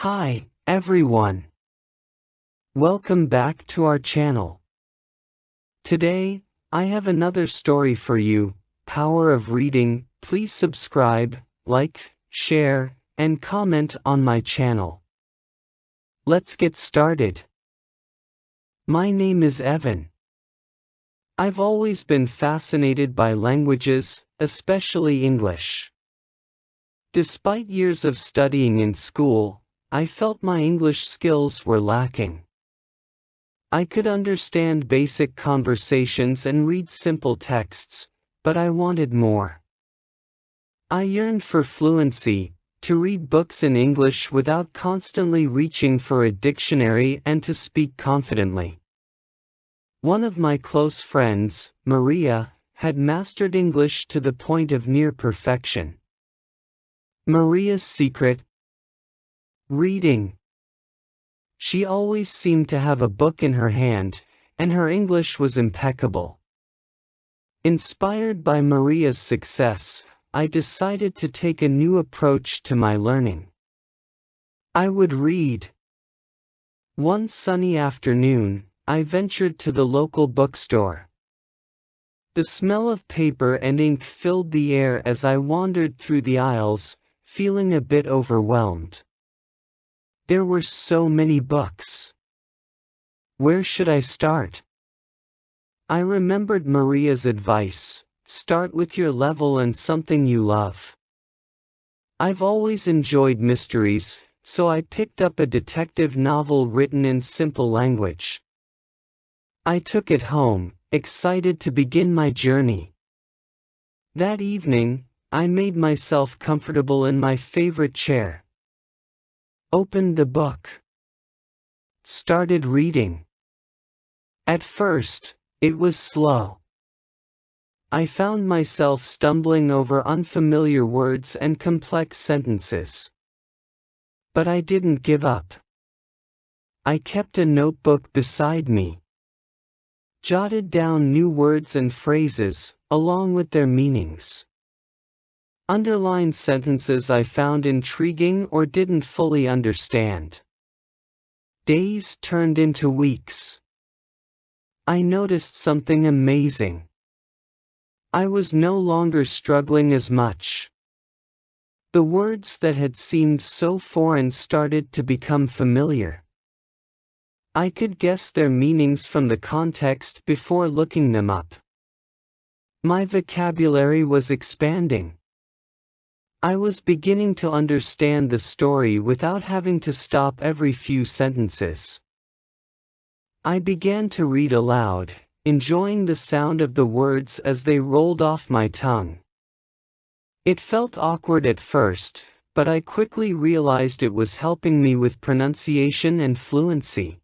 Hi, everyone. Welcome back to our channel. Today, I have another story for you, Power of Reading. Please subscribe, like, share, and comment on my channel. Let's get started. My name is Evan. I've always been fascinated by languages, especially English. Despite years of studying in school, I felt my English skills were lacking. I could understand basic conversations and read simple texts, but I wanted more. I yearned for fluency, to read books in English without constantly reaching for a dictionary and to speak confidently. One of my close friends, Maria, had mastered English to the point of near perfection. Maria's secret? Reading. She always seemed to have a book in her hand, and her English was impeccable. Inspired by Maria's success, I decided to take a new approach to my learning. I would read. One sunny afternoon, I ventured to the local bookstore. The smell of paper and ink filled the air as I wandered through the aisles, feeling a bit overwhelmed. There were so many books. Where should I start? I remembered Maria's advice: start with your level and something you love. I've always enjoyed mysteries, so I picked up a detective novel written in simple language. I took it home, excited to begin my journey. That evening, I made myself comfortable in my favorite chair. Opened the book. Started reading. At first, it was slow. I found myself stumbling over unfamiliar words and complex sentences. But I didn't give up. I kept a notebook beside me. Jotted down new words and phrases, along with their meanings. Underlined sentences I found intriguing or didn't fully understand. Days turned into weeks. I noticed something amazing. I was no longer struggling as much. The words that had seemed so foreign started to become familiar. I could guess their meanings from the context before looking them up. My vocabulary was expanding. I was beginning to understand the story without having to stop every few sentences. I began to read aloud, enjoying the sound of the words as they rolled off my tongue. It felt awkward at first, but I quickly realized it was helping me with pronunciation and fluency.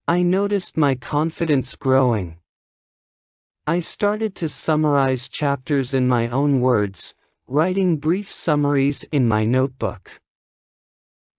I noticed my confidence growing. I started to summarize chapters in my own words, writing brief summaries in my notebook.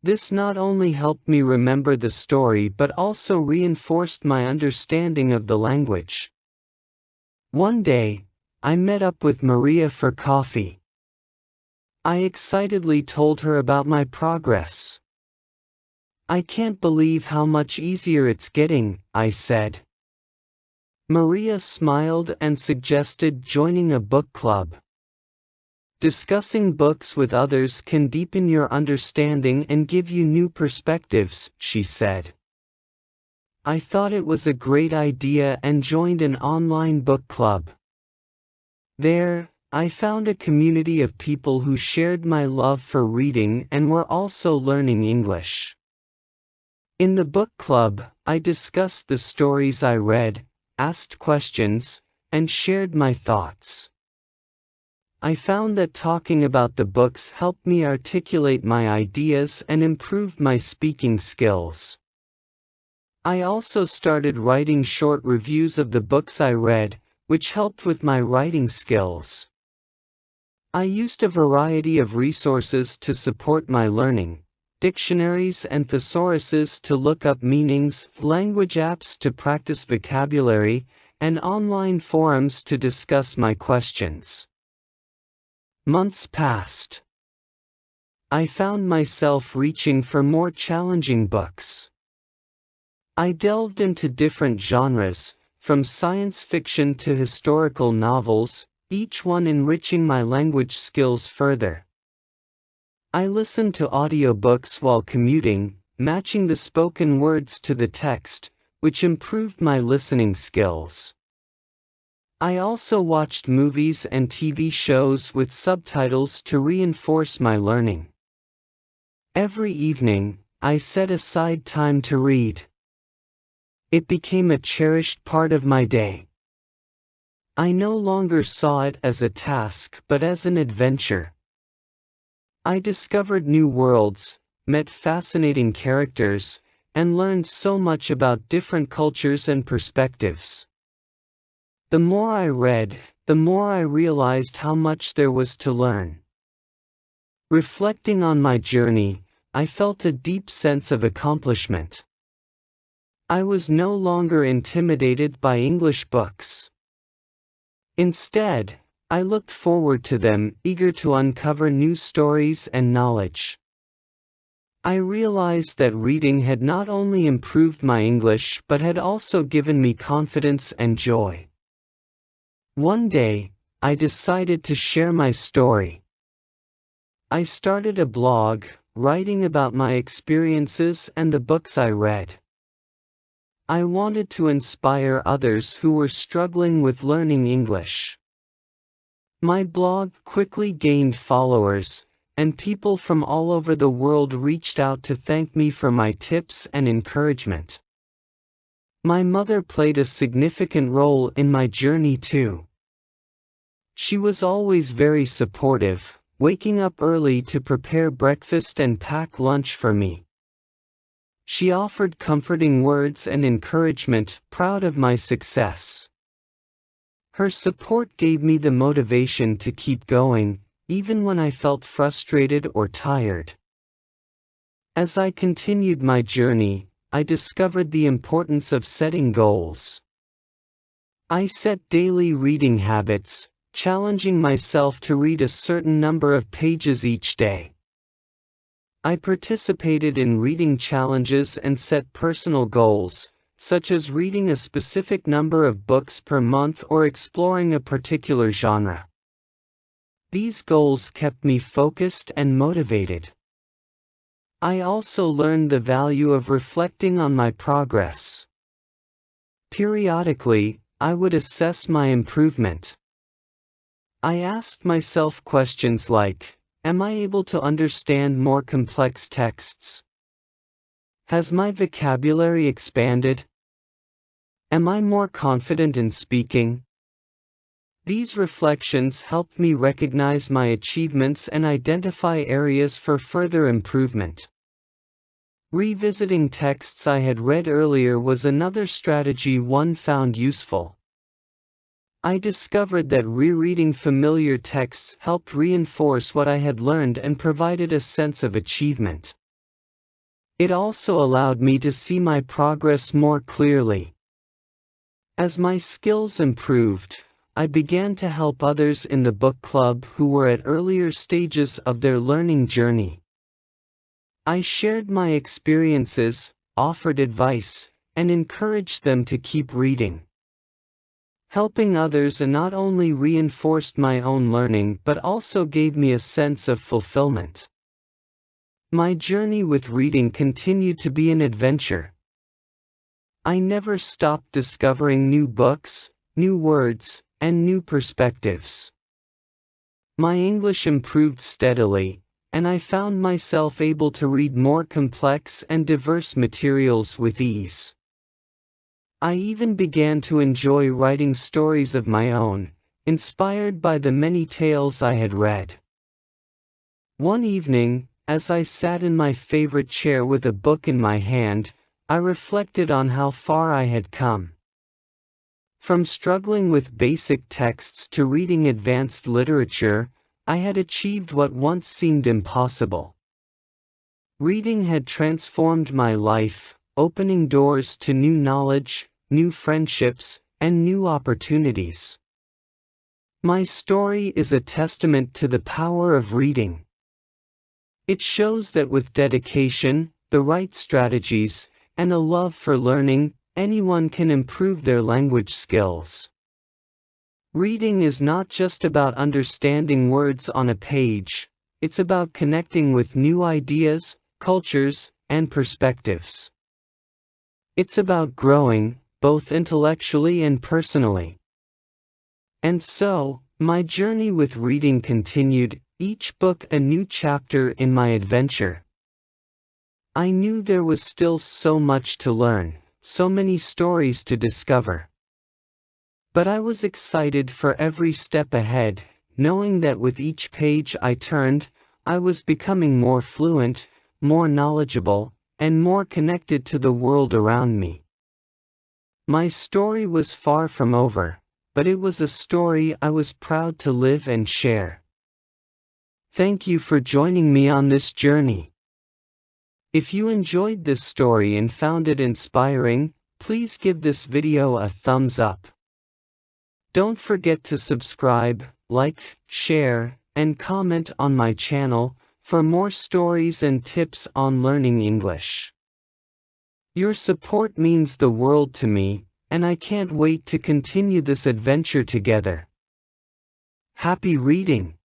This not only helped me remember the story but also reinforced my understanding of the language. One day, I met up with Maria for coffee. I excitedly told her about my progress. I can't believe how much easier it's getting, I said. Maria smiled and suggested joining a book club. Discussing books with others can deepen your understanding and give you new perspectives, she said. I thought it was a great idea and joined an online book club. There, I found a community of people who shared my love for reading and were also learning English. In the book club, I discussed the stories I read, asked questions, and shared my thoughts. I found that talking about the books helped me articulate my ideas and improved my speaking skills. I also started writing short reviews of the books I read, which helped with my writing skills. I used a variety of resources to support my learning: dictionaries and thesauruses to look up meanings, language apps to practice vocabulary, and online forums to discuss my questions. Months passed. I found myself reaching for more challenging books. I delved into different genres, from science fiction to historical novels, each one enriching my language skills further. I listened to audiobooks while commuting, matching the spoken words to the text, which improved my listening skills. I also watched movies and TV shows with subtitles to reinforce my learning. Every evening, I set aside time to read. It became a cherished part of my day. I no longer saw it as a task but as an adventure. I discovered new worlds, met fascinating characters, and learned so much about different cultures and perspectives. The more I read, the more I realized how much there was to learn. Reflecting on my journey, I felt a deep sense of accomplishment. I was no longer intimidated by English books. Instead, I looked forward to them, eager to uncover new stories and knowledge. I realized that reading had not only improved my English but had also given me confidence and joy. One day, I decided to share my story. I started a blog, writing about my experiences and the books I read. I wanted to inspire others who were struggling with learning English. My blog quickly gained followers, and people from all over the world reached out to thank me for my tips and encouragement. My mother played a significant role in my journey too. She was always very supportive, waking up early to prepare breakfast and pack lunch for me. She offered comforting words and encouragement, proud of my success. Her support gave me the motivation to keep going, even when I felt frustrated or tired. As I continued my journey, I discovered the importance of setting goals. I set daily reading habits, challenging myself to read a certain number of pages each day. I participated in reading challenges and set personal goals, such as reading a specific number of books per month or exploring a particular genre. These goals kept me focused and motivated. I also learned the value of reflecting on my progress. Periodically, I would assess my improvement. I asked myself questions like, am I able to understand more complex texts? Has my vocabulary expanded? Am I more confident in speaking? These reflections helped me recognize my achievements and identify areas for further improvement. Revisiting texts I had read earlier was another strategy one found useful. I discovered that rereading familiar texts helped reinforce what I had learned and provided a sense of achievement. It also allowed me to see my progress more clearly. As my skills improved, I began to help others in the book club who were at earlier stages of their learning journey. I shared my experiences, offered advice, and encouraged them to keep reading. Helping others not only reinforced my own learning but also gave me a sense of fulfillment. My journey with reading continued to be an adventure. I never stopped discovering new books, new words, and new perspectives. My English improved steadily, and I found myself able to read more complex and diverse materials with ease. I even began to enjoy writing stories of my own, inspired by the many tales I had read. One evening, as I sat in my favorite chair with a book in my hand, I reflected on how far I had come. From struggling with basic texts to reading advanced literature, I had achieved what once seemed impossible. Reading had transformed my life, opening doors to new knowledge, new friendships, and new opportunities. My story is a testament to the power of reading. It shows that with dedication, the right strategies, and a love for learning, anyone can improve their language skills. Reading is not just about understanding words on a page, it's about connecting with new ideas, cultures, and perspectives. It's about growing, both intellectually and personally. And so, my journey with reading continued, each book a new chapter in my adventure. I knew there was still so much to learn, so many stories to discover. But I was excited for every step ahead, knowing that with each page I turned, I was becoming more fluent, more knowledgeable, and more connected to the world around me. My story was far from over, but it was a story I was proud to live and share. Thank you for joining me on this journey. If you enjoyed this story and found it inspiring, please give this video a thumbs up. Don't forget to subscribe, like, share, and comment on my channel for more stories and tips on learning English. Your support means the world to me, and I can't wait to continue this adventure together. Happy reading!